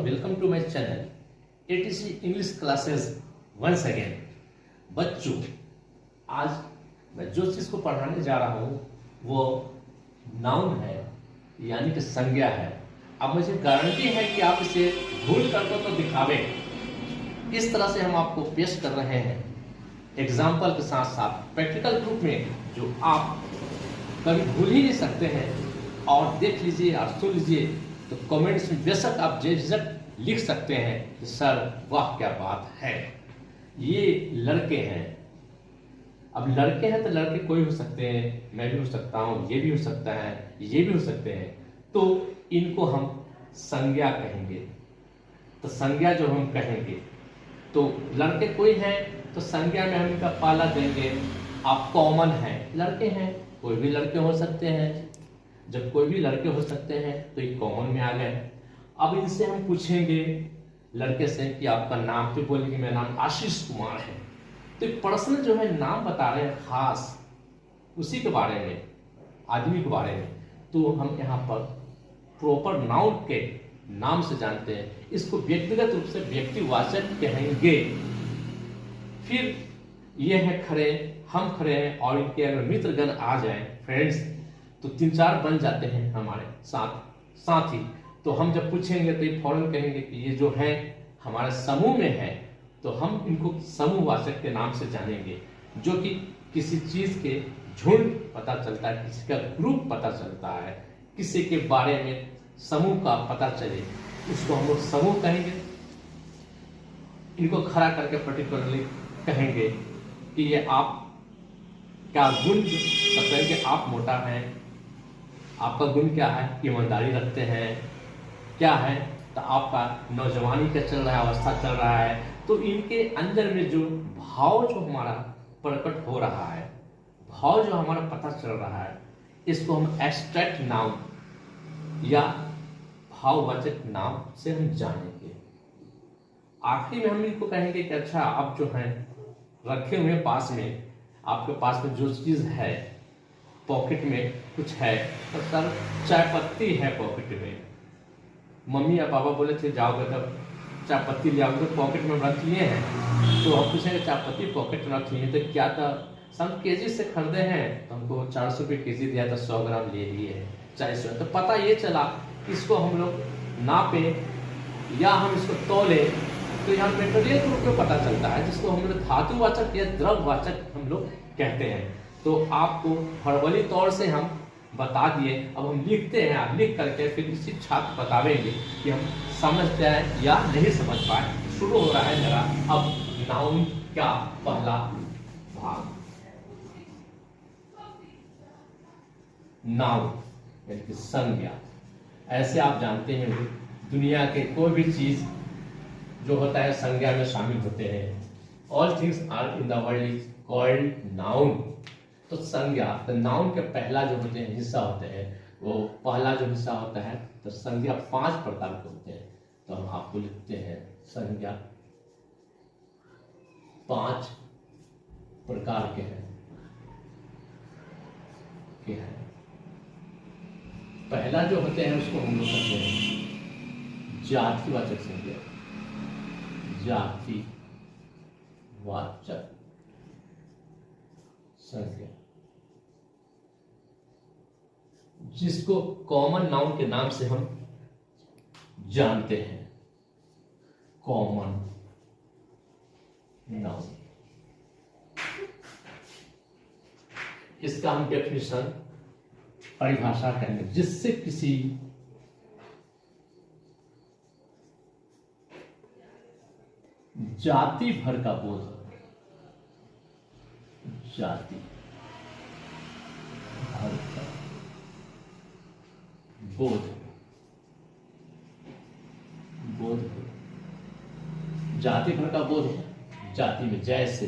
Welcome to my channel ATC English classes once again. बच्चों, आज मैं जो चीज़ को पढ़ाने जा रहा हूँ वो नाउन है, यानी कि संज्ञा है। अब मुझे गारंटी है कि आप इसे भूल कर तो दिखावे। इस तरह से हम आपको पेश कर रहे हैं एग्जाम्पल के साथ साथ प्रैक्टिकल प्रूफ में, जो आप कभी भूल ही नहीं सकते हैं। और देख लीजिए और सुन लीजिए, तो कमेंट्स में बेशक आप बेझिझक लिख सकते हैं कि सर वाह क्या बात है। ये लड़के हैं। अब लड़के हैं तो लड़के कोई हो सकते हैं, मैं भी हो सकता हूँ, ये भी हो सकता है, ये भी हो सकते हैं। तो इनको हम संज्ञा कहेंगे। तो संज्ञा जो हम कहेंगे, तो लड़के कोई हैं तो संज्ञा में हम इनका पाला देंगे। आप कॉमन हैं, लड़के हैं, कोई भी लड़के हो सकते हैं। जब कोई भी लड़के हो सकते हैं तो ये कॉमन में आ गए। अब इनसे हम पूछेंगे लड़के से कि आपका नाम, तो बोलेंगे मेरा नाम आशीष कुमार है। तो पर्सनल जो है नाम बता रहे हैं, खास उसी के बारे में, आदमी के बारे में। तो हम यहाँ पर प्रॉपर नाउन के नाम से जानते हैं। इसको व्यक्तिगत रूप से व्यक्तिवाचक कहेंगे। फिर ये है खड़े, हम खड़े हैं और इनके अगर मित्रगण आ जाए, फ्रेंड्स, तो 3-4 बन जाते हैं हमारे साथी। तो हम जब पूछेंगे तो ये फौरन कहेंगे कि ये जो है हमारे समूह में है। तो हम इनको समूहवाचक के नाम से जानेंगे, जो कि किसी चीज के झुंड पता चलता है, किसी का ग्रुप पता चलता है, किसी के बारे में समूह का पता चले, उसको हम लोग समूह कहेंगे। इनको खड़ा करके पर्टिकुलरली कहेंगे कि ये आप क्या गुण बताएं कि आप मोटा हैं, आपका गुण क्या है, ईमानदारी रखते हैं, क्या है, तो आपका नौजवानी का चल रहा है, अवस्था चल रहा है। तो इनके अंदर में जो भाव जो हमारा प्रकट हो रहा है, भाव जो हमारा पता चल रहा है, इसको हम एब्स्ट्रैक्ट नाउन या भाववाचक नाम से हम जानेंगे। आखिरी में हम इनको कहेंगे कि अच्छा, आप जो हैं रखे हुए पास में, आपके पास में जो चीज है, पॉकेट में कुछ है, तो सर चाय पत्ती है पॉकेट में। मम्मी या पापा बोले थे जाओगे तब चाय पत्ती ले आओगे, तो पॉकेट में रख लिए हैं। तो हम पूछेंगे चाय पत्ती पॉकेट में रख लिए, तो क्या था, हम केजी से खरीदे हैं, तो हमको 400 रुपये केजी दिया था, 100 ग्राम ले लिए 40 रुपये। तो पता ये चला, इसको हम लोग नापे या हम इसको तोले, तो यहाँ मेटेरियल के रूप में पता चलता है, जिसको हम लोग धातुवाचक या द्रववाचक हम लोग कहते हैं। तो आपको वर्बली तौर से हम बता दिए। अब हम लिखते हैं, आप लिख करके फिर इसी छात्र बतावेंगे कि हम समझते हैं या नहीं समझ पाए। शुरू हो रहा है मेरा अब नाउन का पहला भाग। नाउन यानी कि संज्ञा। ऐसे आप जानते हैं दुनिया के कोई भी चीज जो होता है संज्ञा में शामिल होते हैं। All things are in the world is called noun. तो संज्ञा, तो नाउन के पहला जो होते हैं हिस्सा होते हैं, वो पहला जो हिस्सा होता है, तो संज्ञा 5 प्रकार के होते हैं। तो हम आपको लिखते हैं संज्ञा 5 प्रकार के हैं। पहला जो होते हैं उसको हम लोग कहते हैं जातिवाचक संज्ञा। जातिवाचक संज्ञा, जिसको कॉमन नाउन के नाम से हम जानते हैं। कॉमन नाउन, इसका हम डेफिनेशन, परिभाषा करेंगे, जिससे किसी जाति भर का बोध, जाति भर का बोध, जाति भर का बोध है। जाति में जैसे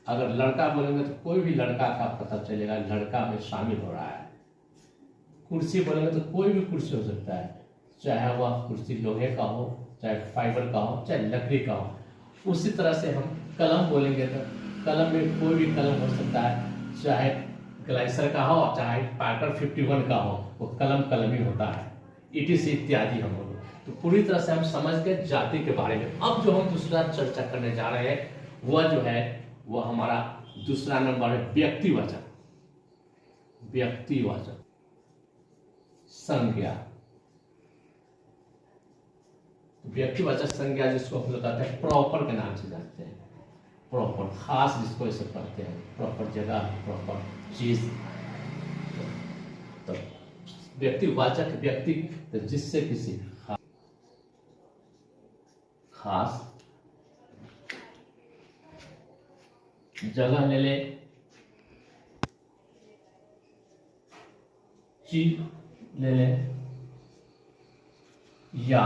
अगर लड़का बोलेंगे तो कोई भी लड़का का पता चलेगा, लड़का में शामिल हो रहा है। कुर्सी बोलेंगे तो कोई भी कुर्सी हो सकता है, चाहे वह कुर्सी लोहे का हो, चाहे फाइबर का हो, चाहे लकड़ी का हो। उसी तरह से हम कलम बोलेंगे तो कलम में कोई भी कलम हो सकता है, चाहे ग्लाइसर का हो, चाहे पार्कर 51 का हो, वो कलम कलम ही होता है। ETC इत्यादि हम बोलो। तो पूरी तरह से हम समझ गए जाति के बारे में। अब जो हम दूसरा चर्चा करने जा रहे हैं वह जो है वह हमारा दूसरा नंबर है व्यक्तिवाचक। व्यक्तिवाचक संज्ञा। व्यक्तिवाचक संज्ञा जिसको हम लोग कहते हैं प्रॉपर के नाम से जानते हैं। प्रॉपर, खास जिसको इसे पढ़ते हैं, प्रॉपर जगह, प्रॉपर चीज। तो व्यक्तिवाचक व्यक्ति तो जिससे किसी खास जगह ले ले, चीज ले ले, या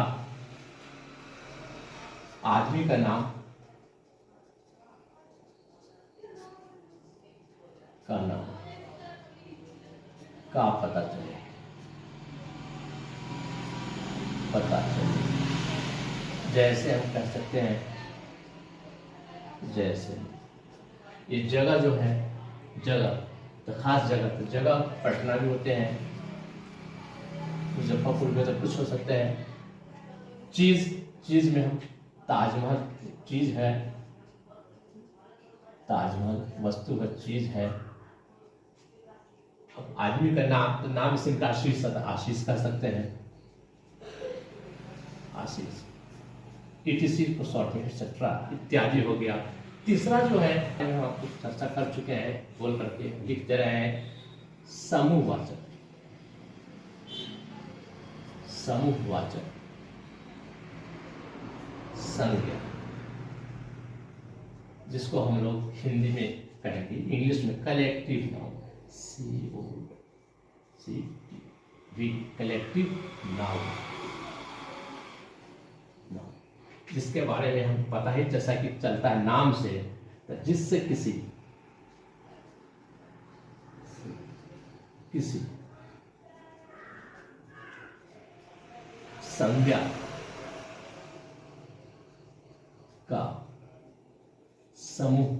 आदमी का नाम का पता चले। जैसे हम कह सकते हैं, जैसे ये जगह जो है, जगह तो खास जगह, तो जगह पटना भी होते हैं, मुजफ्फरपुर में तो कुछ हो सकते हैं। चीज में हम ताजमहल चीज है, ताजमहल वस्तु का चीज है। अब आदमी का नाम, तो नाम सिर्फ आशीष, आशीष कह सकते हैं, आशीष। ETC को शॉर्ट में एक्सेट्रा इत्यादि हो गया। तीसरा जो है हम आपको चर्चा कर चुके हैं, बोल करके लिख दे रहे हैं, समूहवाचक। समूहवाचक संज्ञा, जिसको हम लोग हिंदी में कहेंगे, इंग्लिश में collective noun, COLLECTIVE, collective noun, जिसके बारे में हम पता ही जैसा कि चलता है नाम से, तो जिससे किसी संज्ञा का समूह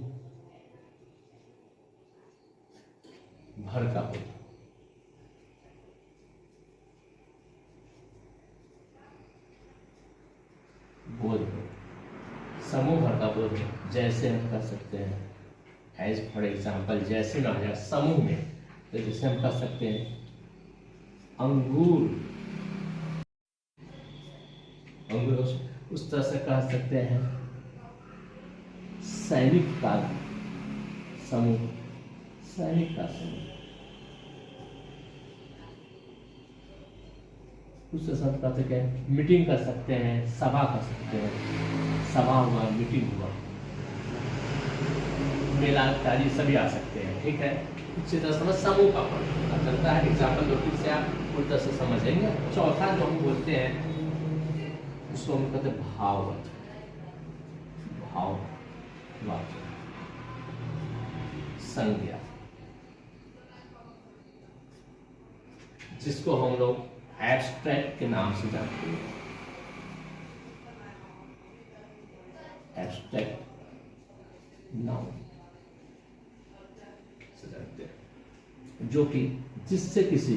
भर का हो। बोध, समूह भर का बोध। जैसे हम कर सकते हैं, एज फॉर एग्जाम्पल, जैसे ना जाए समूह में, तो जैसे हम कर सकते हैं अंगूर, उस तरह से कह सकते हैं सैनिक का समूह, सैनिक का समूह। उससे सब कहते हैं मीटिंग कर सकते हैं, सभा कर सकते हैं, सभा हुआ, मीटिंग हुआ, मेला इत्यादि सभी आ सकते हैं। ठीक है, इसी तरह समझ समूह का पता चलता है। एग्जाम्पल दो से आप पूरी तरह से समझेंगे। चौथा जो हम बोलते हैं उसको हम कहते हैं भाववाचक। भाववाचक संज्ञा, जिसको हम लोग एब्स्ट्रैक्ट के नाम से जानते हैं। एब्स्ट्रैक्ट नाउन से जानते हैं, जो कि जिससे किसी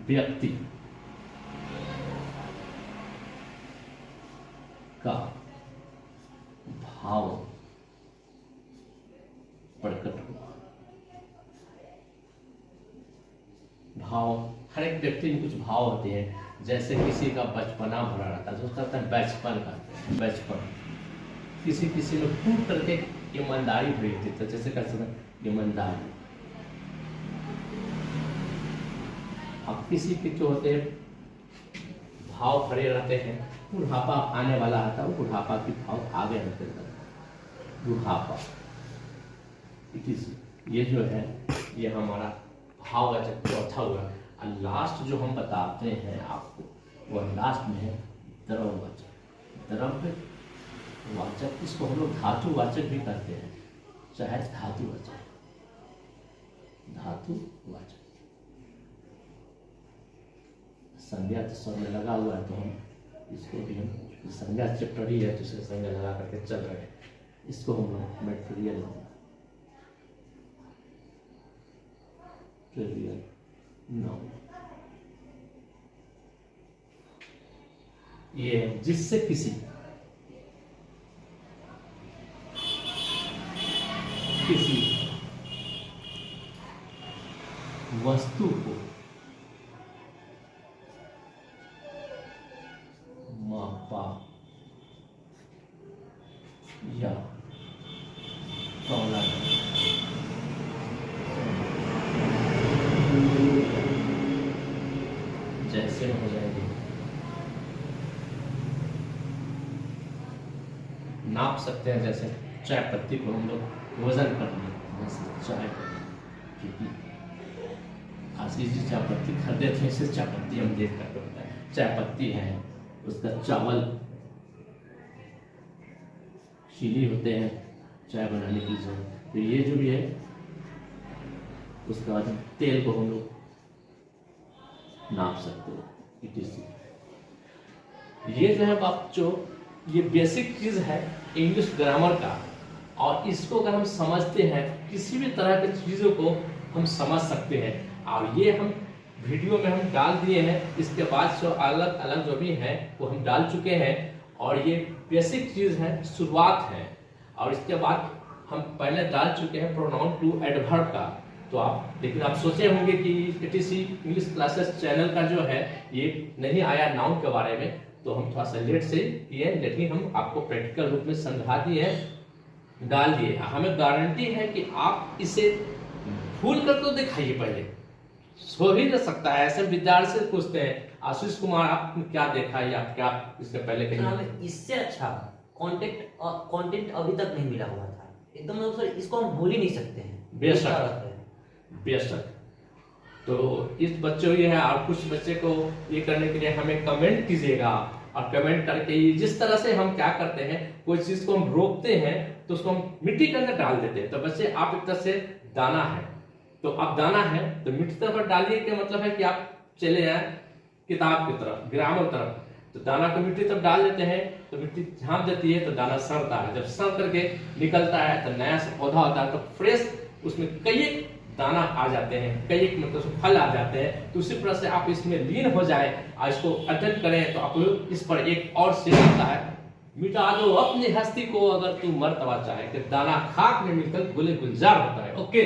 व्यक्ति का भाव प्रकट हुआ। भाव, हर एक व्यक्ति में कुछ भाव होते हैं। जैसे किसी का बचपना भरा रहता है, जो कहते हैं बचपन का, बचपन। किसी में खूब करके ईमानदारी भरी होती है, जैसे कहते हैं ईमानदारी। अब किसी के जो होते हैं भाव भरे रहते हैं, बुढ़ापा आने वाला आता है, वो बुढ़ापा की भाव आगे रहते हैं, बुढ़ापा। ये जो है ये हमारा भाववाचक चौथा हुआ। और लास्ट जो हम बताते हैं आपको, वह लास्ट में है द्रव्यवाचक। द्रव्यवाचक, इसको हम लोग धातुवाचक भी कहते हैं, चाहे धातुवाचक। धातुवाचक संज्ञा तो सब में लगा हुआ है, तो हम इसको भी, हम संज्ञा चैप्टर ही है तो इसे संज्ञा लगा करके चल रहे हैं। इसको हम लोग मटेरियल ट्रिवियल नाउन, ये जिससे किसी वस्तु को मापा या तौला जैसे हो जाएगी, नाप सकते हैं। जैसे चाय पत्ती को हम लोग वजन कर लिए, जैसे चाय पत्ती, आशीष जी चाय पत्ती खरीदे थे, इसे चाय पत्ती हम देख कर होता है चाय पत्ती है, उसका चावल चीनी होते हैं चाय बनाने की जरूरत, तो ये जो भी है उसके बाद तेल को हम लोग नाप सकते हो etc। ये जो है आप जो ये बेसिक चीज है इंग्लिश ग्रामर का, और इसको अगर हम समझते हैं किसी भी तरह की चीजों को हम समझ सकते हैं। और ये हम वीडियो में हम डाल दिए हैं, इसके बाद जो अलग अलग जो भी है वो हम डाल चुके हैं, और ये बेसिक चीज है, शुरुआत है। और इसके बाद हम पहले डाल चुके हैं प्रोनाउन टू एडवर्ब का। तो आप लेकिन आप सोचे होंगे कि एटीसी इंग्लिश क्लासेस चैनल का जो है ये नहीं आया नाउन के बारे में, तो हम थोड़ा सा लेट से किए, लेकिन हम आपको प्रैक्टिकल रूप में समझा दिए, डाल दिए। हमें गारंटी है कि आप इसे भूल कर तो दिखाइए, पहले सो ही नहीं सकता है। ऐसे विद्यार्थी से पूछते हैं आशीष कुमार आपने क्या देखा या क्या इससे पहले कहीं, हमें इससे अच्छा कंटेंट अभी तक नहीं मिला हुआ था एकदम, मतलब सर इसको हम भूल ही नहीं सकते हैं। बेशक तो इस बच्चों ये है, और कुछ बच्चे को ये करने के लिए हमें कमेंट कीजिएगा, और कमेंट करके जिस तरह से हम क्या करते हैं, कोई चीज को हम रोकते हैं तो उसको हम मिट्टी के अंदर डाल देते हैं। तो बच्चे आप एक तरह से दाना है, तो आप दाना है तो मिट्टी तरफ डालिए, क्या मतलब है कि आप चले जाए किताब की तरफ, ग्रामर तरफ, तो दाना को मिट्टी तरफ डाल देते हैं, तो मिट्टी झाँप देती है तो दाना सड़ता है। जब सड़ करके निकलता है तो नया सा पौधा होता है, तो फ्रेश उसमें कई दाना आ जाते हैं, कई मतलब फल आ जाते हैं। तो उसी तरह से आप इसमें लीन हो जाए और इसको अध्ययन करें, तो आप इस पर एक और शेर आता है, मिटा दो अपनी हस्ती को अगर तू मर्तबा चाहे, कि दाना खाक में मिलकर गुले गुलजार होता है। ओके।